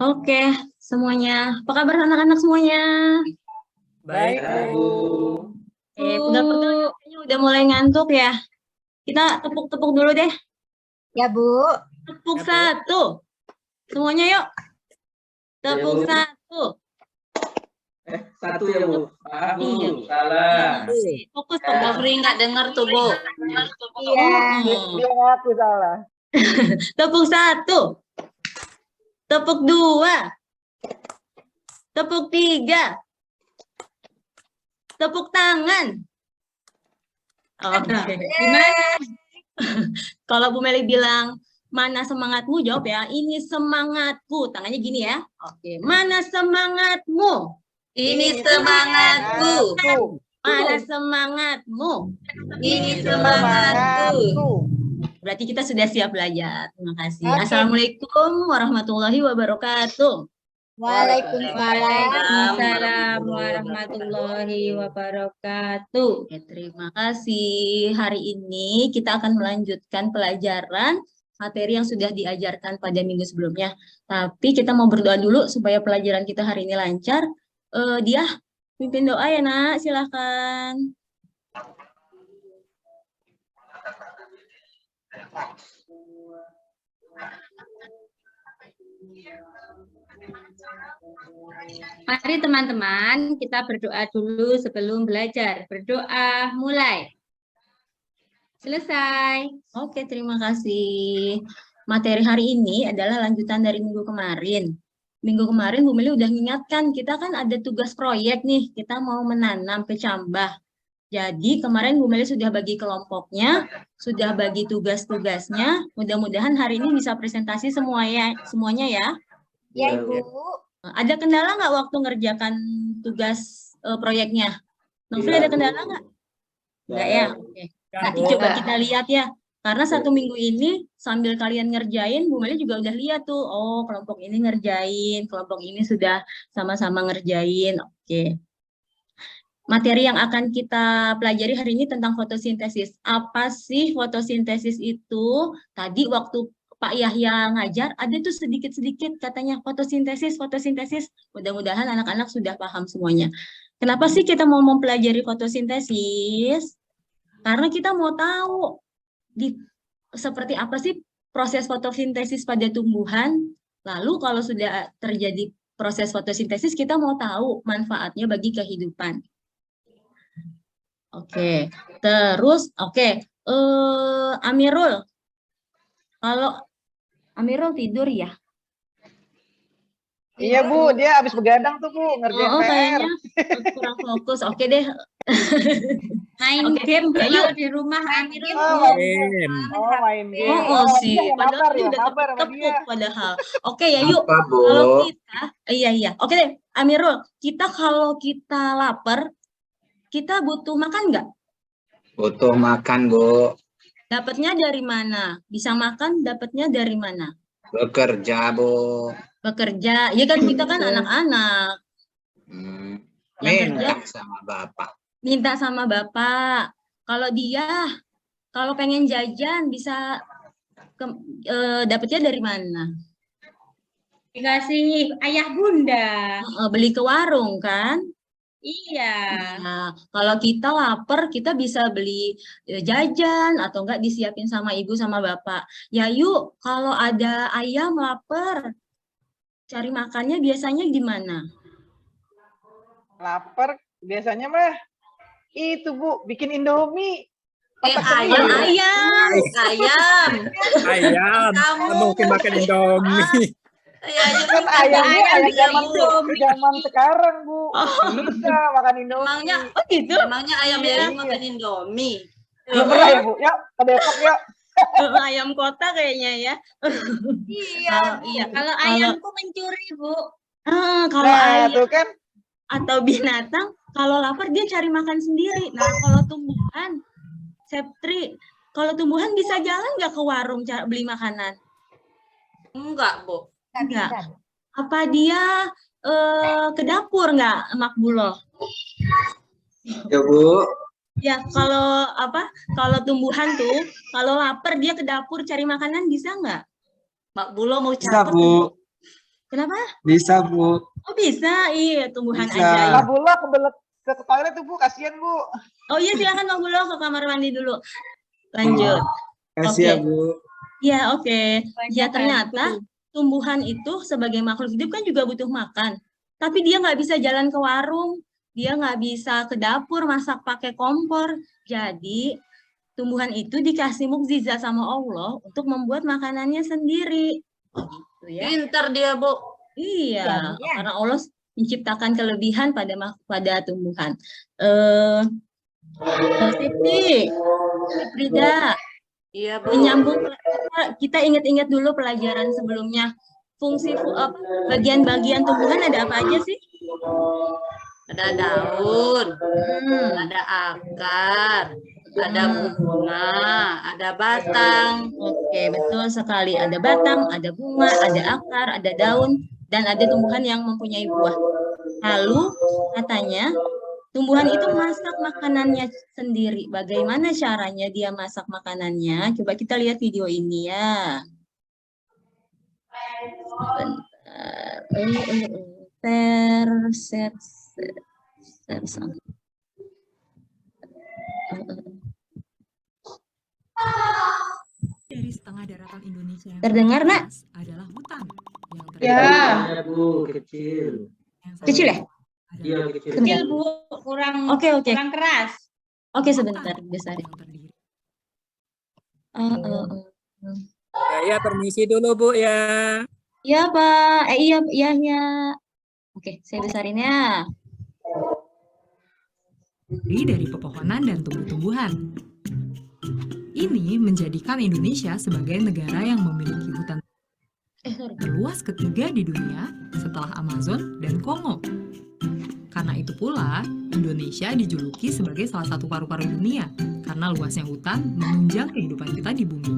Oke, semuanya. Apa kabar anak-anak semuanya? Baik, Bu. Pegel-pegel kayaknya udah mulai ngantuk ya. Kita tepuk-tepuk dulu deh. Ya, Bu. Tepuk Ya, Bu. satu. Semuanya yuk. Tepuk Bu. satu. Satu ya, Bu. Ah, Bu. Iya. Salah. Fokus, Ya. fokus. Febri nggak dengar tuh, Bu. Iya. Dia ngaku salah. Tepuk satu. Tepuk dua. Tepuk tiga. Tepuk tangan. Oke. Gimana? Kalau Bu Meli bilang, mana semangatmu? Jawab ya, ini semangatku. Tangannya gini ya. Oke. Mana semangatmu? Ini semangatku. Mana semangatmu? Ini semangatku. Berarti kita sudah siap belajar. Terima kasih. Oke. Assalamualaikum warahmatullahi wabarakatuh. Waalaikumsalam warahmatullahi wabarakatuh. Oke, terima kasih. Hari ini kita akan melanjutkan pelajaran materi yang sudah diajarkan pada minggu sebelumnya. Tapi kita mau berdoa dulu supaya pelajaran kita hari ini lancar. Dia pimpin doa ya, Nak. Silahkan. Mari teman-teman, kita berdoa dulu sebelum belajar. Berdoa mulai. Selesai. Oke, terima kasih. Materi hari ini adalah lanjutan dari minggu kemarin. Minggu kemarin Bu Meli udah mengingatkan, kita kan ada tugas proyek nih, kita mau menanam kecambah. Jadi kemarin Bu Meli sudah bagi kelompoknya, sudah bagi tugas-tugasnya. Mudah-mudahan hari ini bisa presentasi semuanya ya. Ya, Ibu. Ada kendala nggak waktu ngerjakan tugas proyeknya? Novel ada kendala nggak? Enggak ya? Oke. Nanti coba kita lihat ya. Karena satu minggu ini sambil kalian ngerjain, Bu Meli juga udah lihat tuh. Oh, kelompok ini ngerjain, kelompok ini sudah sama-sama ngerjain. Oke. Materi yang akan kita pelajari hari ini tentang fotosintesis. Apa sih fotosintesis itu? Tadi waktu Pak Yahya ngajar, ada tuh sedikit-sedikit katanya fotosintesis. Mudah-mudahan anak-anak sudah paham semuanya. Kenapa sih kita mau mempelajari fotosintesis? Karena kita mau tahu seperti apa sih proses fotosintesis pada tumbuhan. Lalu kalau sudah terjadi proses fotosintesis, kita mau tahu manfaatnya bagi kehidupan. Oke, terus Amirul. Kalau Amirul tidur ya? Iya, Bu. Dia habis begadang tuh, Bu. Ngerjain PR. Kayaknya kurang fokus. Oke deh. Main game kalau di rumah Amirul. Main game. Sih. Padahal dia udah tepuk padahal. Oke ya, yuk. Kalau kita, iya. Oke deh, Amirul. Kalau kita lapar, kita butuh makan nggak? Butuh makan, Bu. Dapatnya dari mana? Bisa makan, dapatnya dari mana? Bekerja, Bu. Bekerja. Ya kan kita kan anak-anak. Minta sama Bapak. Minta sama Bapak. Kalau pengen jajan bisa dapatnya dari mana? Dikasih ayah bunda. Beli ke warung kan? Iya. Nah, kalau kita lapar, kita bisa beli jajan atau enggak disiapin sama ibu sama bapak. Ya yuk, kalau ada ayam lapar, cari makannya biasanya gimana? Lapar biasanya mah itu, Bu, bikin Indomie. Ayam. Mungkin makan Indomie. Kan ayamnya zaman sekarang, Bu. Bisa makan Indomie. Emangnya ayam yang makan Indomie. Belum pernah ya, Bu? Yuk, ke Depok yuk. Ayam kota kayaknya ya. Iya. Kalau ayamku mencuri, Bu. Kalau ayam tuh kan. Atau binatang, kalau lapar dia cari makan sendiri. Nah, kalau tumbuhan, Septri, kalau tumbuhan bisa jalan nggak ke warung beli makanan? Enggak, Bu. Enggak. Apa dia ke dapur nggak, Makbuloh? Ya, Bu. Ya, kalau tumbuhan tuh, kalau lapar dia ke dapur cari makanan bisa nggak? Makbuloh mau Bisa, Bu. Kenapa? Bisa, Bu. Oh bisa, iya tumbuhan Bisa. ajaib. Pak Bulog kebelet ke toilet tuh Bu, kasihan Bu. Oh iya silakan Bang Bulog ke kamar mandi dulu. Lanjut. Kasih ya, Oke. Bu. Ya oke. Ya Banyak ternyata tumbuhan itu sebagai makhluk hidup kan juga butuh makan. Tapi dia nggak bisa jalan ke warung. Dia nggak bisa ke dapur masak pakai kompor. Jadi tumbuhan itu dikasih mukjizat sama Allah untuk membuat makanannya sendiri. Gitu ya. Pinter dia, Bu. Iya, Ya. karena Allah menciptakan kelebihan pada tumbuhan. Siti, Frida, Iya, Bu. menyambung kita ingat-ingat dulu pelajaran sebelumnya. Bagian-bagian tumbuhan ada apa aja sih? Ada daun, Hmm, ada akar, ada bunga, ada batang. Oke, betul sekali. Ada batang, ada bunga, ada akar, ada daun, dan ada tumbuhan yang mempunyai buah. Lalu katanya tumbuhan itu masak makanannya sendiri. Bagaimana caranya dia masak makanannya? Coba kita lihat video ini ya. Sebentar. Share. Dari setengah daratan Indonesia yang Terdengar, Nak? luas adalah hutan yang Ya. Ya, Bu, kecil. yang sangat Kecil ya? adalah Iya, kecil. Kecil Bu, kurang Oke. kurang keras. Oke, sebentar, besar. yang terdiri Ya, permisi dulu, Bu, ya. Ya, Pak. Iya. Oke, saya besarin ya. dari pepohonan dan tumbuh-tumbuhan. Ini menjadikan Indonesia sebagai negara yang memiliki hutan Sorry. terluas ketiga di dunia setelah Amazon dan Kongo. Karena itu pula, Indonesia dijuluki sebagai salah satu paru-paru dunia karena luasnya hutan menunjang kehidupan kita di bumi.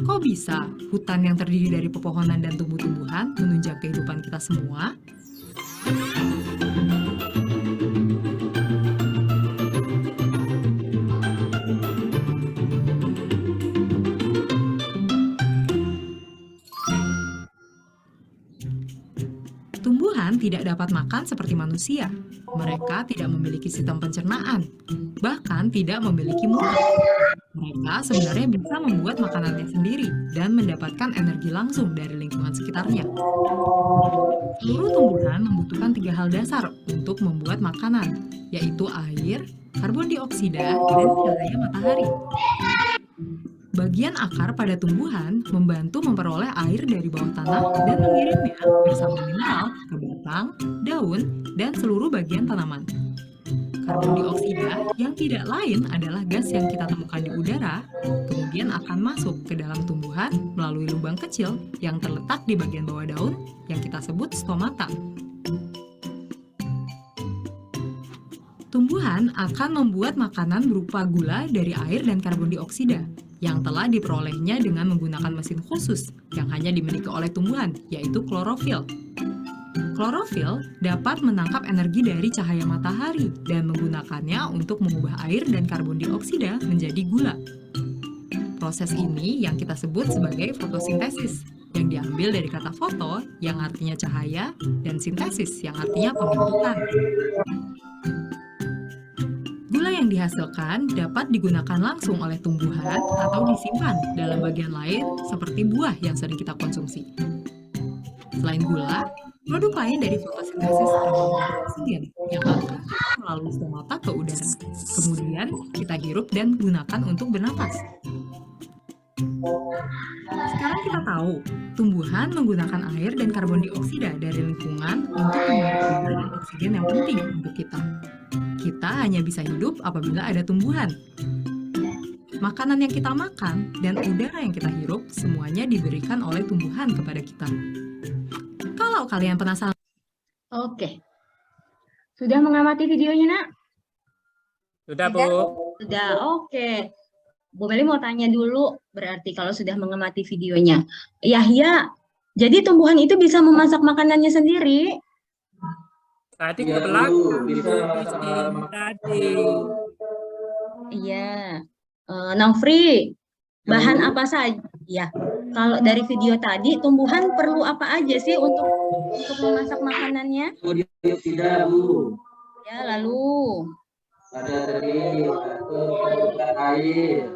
Kok bisa hutan yang terdiri dari pepohonan dan tumbuh-tumbuhan menunjang kehidupan kita semua? Tumbuhan tidak dapat makan seperti manusia. Mereka tidak memiliki sistem pencernaan, bahkan tidak memiliki mulut. Mereka sebenarnya bisa membuat makanannya sendiri dan mendapatkan energi langsung dari lingkungan sekitarnya. Seluruh tumbuhan membutuhkan 3 hal dasar untuk membuat makanan, yaitu air, karbon dioksida, dan cahaya matahari. Bagian akar pada tumbuhan membantu memperoleh air dari bawah tanah dan mengirimnya bersama mineral ke batang, daun, dan seluruh bagian tanaman. Karbon dioksida yang tidak lain adalah gas yang kita temukan di udara, kemudian akan masuk ke dalam tumbuhan melalui lubang kecil yang terletak di bagian bawah daun yang kita sebut stomata. Tumbuhan akan membuat makanan berupa gula dari air dan karbon dioksida yang telah diperolehnya dengan menggunakan mesin khusus yang hanya dimiliki oleh tumbuhan, yaitu klorofil. Klorofil dapat menangkap energi dari cahaya matahari dan menggunakannya untuk mengubah air dan karbon dioksida menjadi gula. Proses ini yang kita sebut sebagai fotosintesis, yang diambil dari kata foto yang artinya cahaya dan sintesis yang artinya pembentukan. Gula yang dihasilkan dapat digunakan langsung oleh tumbuhan atau disimpan dalam bagian lain seperti buah yang sering kita konsumsi. Selain gula, produk lain dari fotosintesis adalah oksigen yang akan melalui stomata ke udara. Kemudian kita hirup dan gunakan untuk bernapas. Sekarang kita tahu, tumbuhan menggunakan air dan karbon dioksida dari lingkungan untuk menarik udara dan oksigen yang penting untuk kita. Kita hanya bisa hidup apabila ada tumbuhan. Makanan yang kita makan dan udara yang kita hirup semuanya diberikan oleh tumbuhan kepada kita. Kalau kalian penasaran, Oke. Sudah mengamati videonya, Nak? Sudah, Bu. Sudah, oke. Bu Meli mau tanya dulu, berarti kalau sudah mengamati videonya. Yahya, jadi tumbuhan itu bisa memasak makanannya sendiri? Tadi Iya, ke belakang. Bu, bisa. Tadi. Iya. Nafri, bahan apa saja? Ya, kalau dari video tadi, tumbuhan perlu apa aja sih untuk memasak makanannya? Dioksida, Bu. Ya, lalu Ada tadi perlukan air.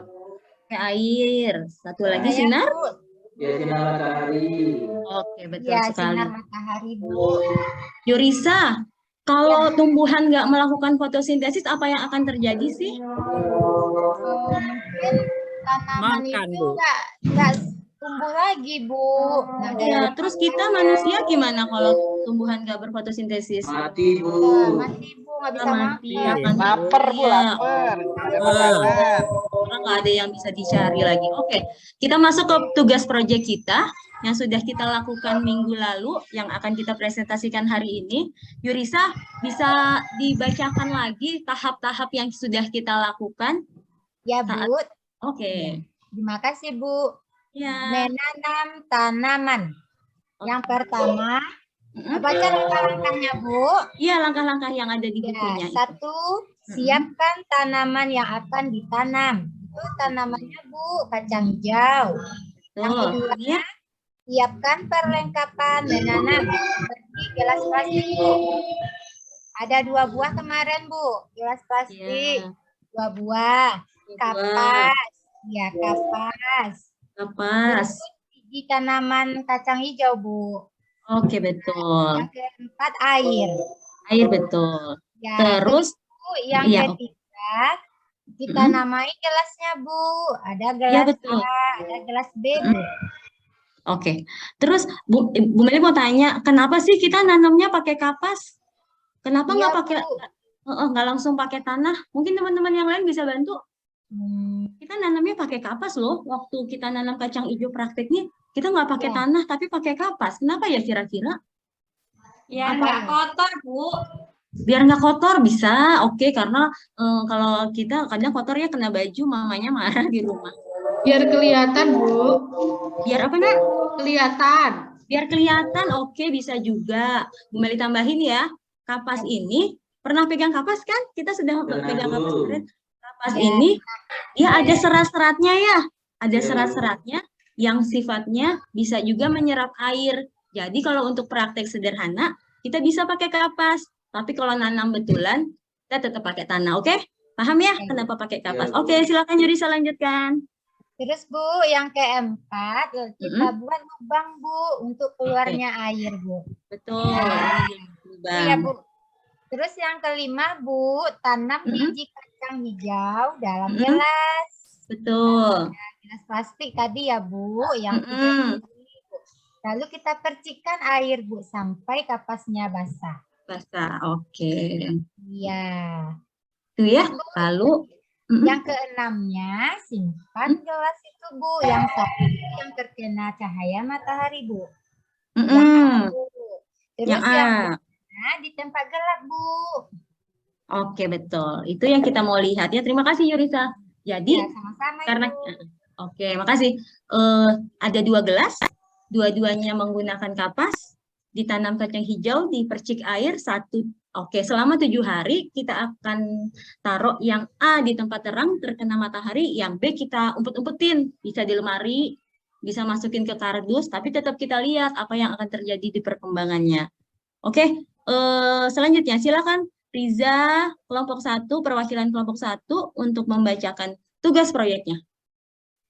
pakai air. Satu lagi sinar. Ya, sinar matahari. Oke, betul Ya, sekali. sinar matahari, Bu. Yurisa, kalau tumbuhan nggak melakukan fotosintesis, apa yang akan terjadi sih? Mungkin tanaman Makan, itu Bu. nggak tumbuh lagi, Bu. Nggak ada Ya, terus kita manusia gimana kalau tumbuhan nggak berfotosintesis? Mati, Bu. mati, Bu. Nggak bisa Mati, makan. akan Lapar, Bu, Iya. lapar. Nggak ada makanan. Karena nggak ada yang bisa dicari lagi. Oke, kita masuk ke tugas proyek kita yang sudah kita lakukan minggu lalu, yang akan kita presentasikan hari ini. Yurisa, bisa dibacakan lagi tahap-tahap yang sudah kita lakukan? Ya, Saat- Bu. Oke. Terima kasih, Bu. Ya. Menanam tanaman. Oke. Yang pertama, baca langkah-langkahnya, Bu. Iya, langkah-langkah yang ada di Ya, bukunya. itu. 1, siapkan tanaman yang akan ditanam. Itu tanamannya, Bu, kacang hijau. Yang Tuh, kedua, ya. siapkan perlengkapan menanam seperti gelas plastik, Bu. Ada 2 buah kemarin, Bu. Gelas plastik, Ya. 2 buah. Dua. Kapas. Ya, kapas. Kapas. Biji tanaman kacang hijau, Bu. Oke, betul. Yang keempat, air. Air, betul. Ya, Terus, Bu, yang iya, ketiga, kita namai gelasnya, Bu. Ada ya gelas betul. A, ada gelas B, Bu. Oke. Terus Bu Meli mau tanya, kenapa sih kita nanamnya pakai kapas? Kenapa nggak Iya, pakai Bu. nggak langsung pakai tanah? Mungkin teman-teman yang lain bisa bantu. Hmm, Kita nanamnya pakai kapas loh. Waktu kita nanam kacang hijau prakteknya, kita nggak pakai Ya. tanah tapi pakai kapas. Kenapa ya kira-kira? ya, Apa? kotor, Bu. Biar nggak kotor bisa. Oke, karena kalau kita kadang kotor ya kena baju, mamanya marah di rumah. Biar kelihatan, Bu. Biar apa, Nak? Kelihatan. Biar kelihatan, oke bisa juga. Bu Meli tambahin ya, kapas ini, pernah pegang kapas kan? Kita sudah Pernah, pegang Bu. kapas kemarin. Kapas ini, dia ada serat-seratnya ya. Ada serat-seratnya yang sifatnya bisa juga menyerap air. Jadi kalau untuk praktek sederhana, kita bisa pakai kapas. Tapi kalau nanam betulan, kita tetap pakai tanah, oke? Paham ya kenapa pakai kapas? Bu. Oke, silakan Yurisa lanjutkan. Terus, Bu, yang keempat, kita buat lubang, Bu, untuk keluarnya air, Bu. Betul. Ini lubang. Iya, Bu. Terus yang kelima, Bu, tanam biji kacang hijau dalam gelas. Betul. Gelas plastik tadi ya, Bu, yang Mm-mm. lalu kita percikan air, Bu, sampai kapasnya basah. Basah, oke. Iya. Itu ya. Lalu Yang keenamnya, simpan gelas itu, Bu, yang satu yang terkena cahaya matahari, Bu. mm-mm. Bu. Terus Yang A. yang di tempat gelap, Bu. Oke, betul. Itu yang kita mau lihat ya. Terima kasih Yurisa. Jadi Ya, sama-sama, karena Ibu. oke, makasih. Ada 2 gelas, dua-duanya menggunakan kapas, ditanam kacang hijau, dipercik air satu. Oke, selama 7 hari kita akan taruh yang A di tempat terang terkena matahari, yang B kita umpet-umpetin, bisa di lemari, bisa masukin ke kardus, tapi tetap kita lihat apa yang akan terjadi di perkembangannya. Oke, selanjutnya silakan Riza kelompok 1, perwakilan kelompok 1 untuk membacakan tugas proyeknya.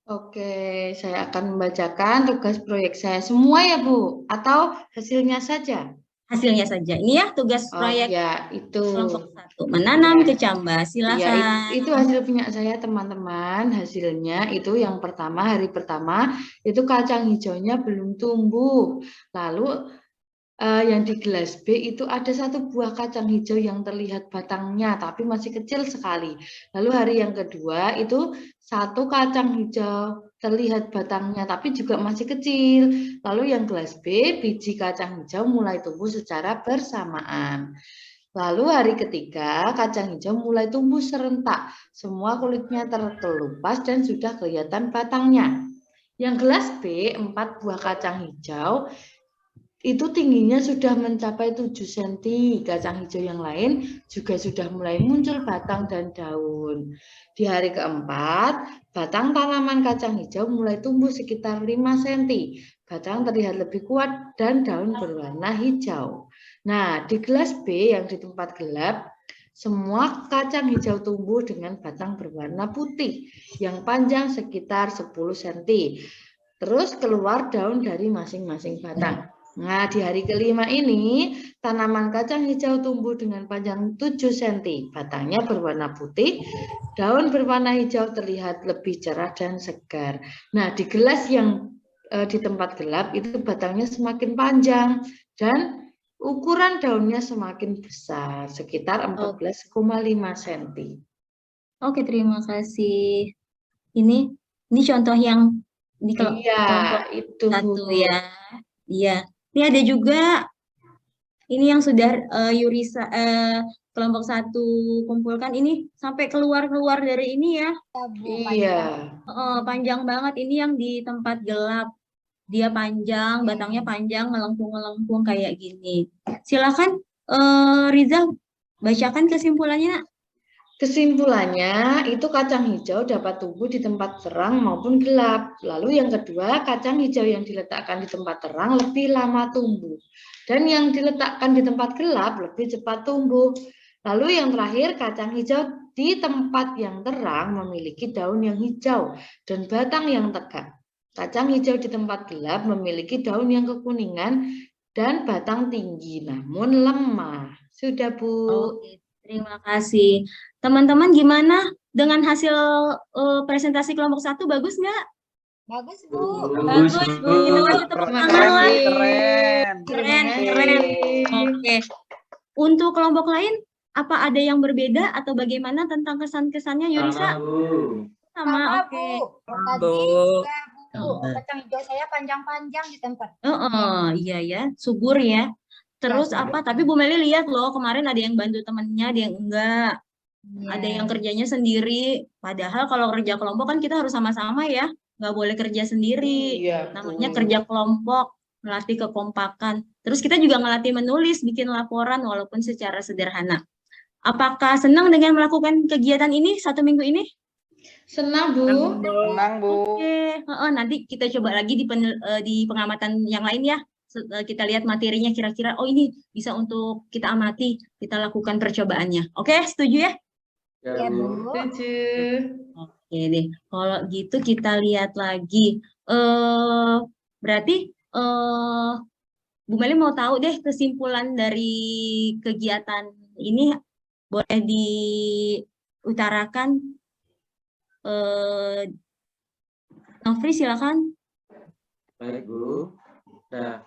Oke, saya akan membacakan tugas proyek saya semua ya, Bu, atau hasilnya saja. Hasilnya saja. Ini ya tugas Oh proyek ya, itu. kelompok 1. Menanam Ya. kecambah. Silakan. Ya, itu hasil punya saya, teman-teman. Hasilnya itu yang pertama, hari pertama itu kacang hijaunya belum tumbuh. Lalu yang di gelas B itu ada 1 buah kacang hijau yang terlihat batangnya tapi masih kecil sekali. Lalu hari yang kedua itu 1 kacang hijau terlihat batangnya tapi juga masih kecil. Lalu yang gelas B, biji kacang hijau mulai tumbuh secara bersamaan. Lalu hari ketiga, kacang hijau mulai tumbuh serentak. Semua kulitnya terkelupas dan sudah kelihatan batangnya. Yang gelas B, 4 buah kacang hijau itu tingginya sudah mencapai 7 cm. Kacang hijau yang lain juga sudah mulai muncul batang dan daun. Di hari keempat, batang tanaman kacang hijau mulai tumbuh sekitar 5 cm. Batang terlihat lebih kuat dan daun berwarna hijau. Nah, di gelas B yang di tempat gelap, semua kacang hijau tumbuh dengan batang berwarna putih yang panjang sekitar 10 cm. Terus keluar daun dari masing-masing batang. Nah, di hari kelima ini, tanaman kacang hijau tumbuh dengan panjang 7 cm. Batangnya berwarna putih, daun berwarna hijau terlihat lebih cerah dan segar. Nah, di gelas yang di tempat gelap itu batangnya semakin panjang dan ukuran daunnya semakin besar, sekitar 14,5 cm. Oke, terima kasih. Ini contoh yang di kelompok itu satu ya. Iya. Ini ada juga ini yang sudah Yurisa kelompok satu kumpulkan ini sampai keluar dari ini ya. Iya. Panjang banget ini yang di tempat gelap. Dia panjang, batangnya panjang, melengkung-melengkung kayak gini. Silakan Riza bacakan kesimpulannya, Nak. Kesimpulannya, itu kacang hijau dapat tumbuh di tempat terang maupun gelap. Lalu yang kedua, kacang hijau yang diletakkan di tempat terang lebih lama tumbuh. Dan yang diletakkan di tempat gelap lebih cepat tumbuh. Lalu yang terakhir, kacang hijau di tempat yang terang memiliki daun yang hijau dan batang yang tegak. Kacang hijau di tempat gelap memiliki daun yang kekuningan dan batang tinggi, namun lemah. Sudah, Bu. Oke, terima kasih. Teman-teman gimana dengan hasil presentasi kelompok 1? Bagus nggak? Bagus, Bu. Bagus, Bu. Kita kasih tepuk tangan lah. Keren. Keren. Oke. Untuk kelompok lain, apa ada yang berbeda atau bagaimana tentang kesan-kesannya, Yurisa? Sama, oke. Tadi Bu. juga, Bu. Kacang hijau saya panjang-panjang di tempat. Iya ya, subur ya. Terus apa? Tapi Bu Meli lihat loh, kemarin ada yang bantu temennya, ada yang enggak. Ada yang kerjanya sendiri. Padahal kalau kerja kelompok kan kita harus sama-sama ya. Nggak boleh kerja sendiri. Iya, Namanya kerja kelompok, melatih kekompakan. Terus kita juga ngelatih menulis, bikin laporan walaupun secara sederhana. Apakah senang dengan melakukan kegiatan ini 1 minggu ini? Senang, Bu. Senang, Bu. Oke, nanti kita coba lagi di pengamatan yang lain ya. Kita lihat materinya kira-kira, oh ini bisa untuk kita amati, kita lakukan percobaannya. Oke, setuju ya? Ya, Bu. Setuju. Oke deh, kalau gitu kita lihat lagi. Berarti Bu Meli mau tahu deh kesimpulan dari kegiatan ini, boleh diutarakan. Nofri silakan. Baik, Bu. Nah,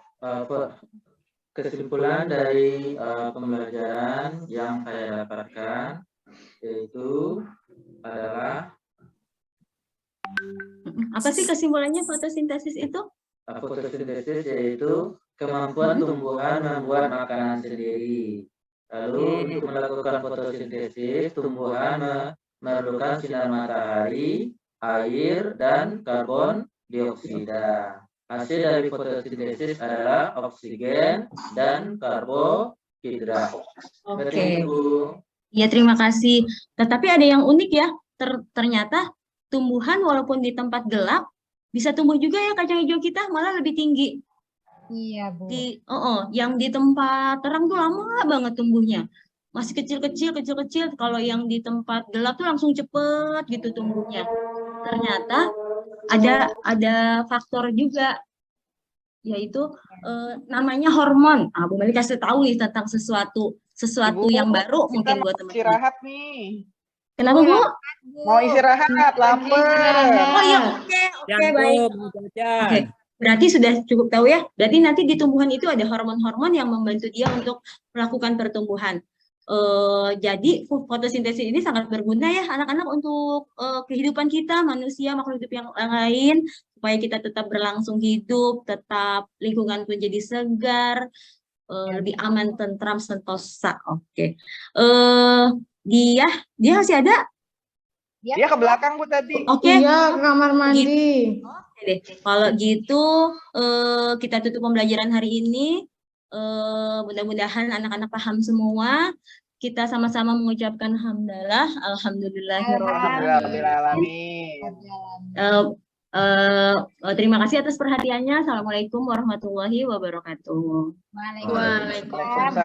kesimpulan dari pembelajaran yang saya dapatkan yaitu adalah apa sih kesimpulannya fotosintesis itu? fotosintesis yaitu kemampuan tumbuhan membuat makanan sendiri. Lalu untuk melakukan fotosintesis, tumbuhan memerlukan sinar matahari, air, dan karbon dioksida. Hasil dari fotosintesis adalah oksigen dan karbohidrat. Oke. Ya, terima kasih. Tetapi ada yang unik ya. Ternyata tumbuhan walaupun di tempat gelap bisa tumbuh juga ya kacang hijau kita, malah lebih tinggi. Iya, Bu. Yang di tempat terang tuh lama banget tumbuhnya. Masih kecil-kecil. Kalau yang di tempat gelap tuh langsung cepet gitu tumbuhnya. Ternyata ada faktor juga, yaitu namanya hormon. Bu Meli kasih tahu nih tentang sesuatu Ibu, yang baru mungkin buat teman-teman. Istirahat nih. Kenapa, Bu? Mau istirahat, lapar. Oh iya, oke, baik. Oke, berarti sudah cukup tahu ya. Berarti nanti di tumbuhan itu ada hormon-hormon yang membantu dia untuk melakukan pertumbuhan. Jadi fotosintesis ini sangat berguna ya anak-anak untuk kehidupan kita, manusia, makhluk hidup yang lain, supaya kita tetap berlangsung hidup, tetap lingkungan menjadi segar, lebih aman, tentram, sentosa. Oke. Dia masih ada? Dia ke belakang Bu tadi. Oke. Iya, ke kamar mandi. Oke deh. Kalau gitu kita tutup pembelajaran hari ini. Mudah-mudahan anak-anak paham semua. Kita sama-sama mengucapkan hamdalah, alhamdulillahirobbilalamin. Terima kasih atas perhatiannya. Assalamualaikum warahmatullahi wabarakatuh. Waalaikumsalam.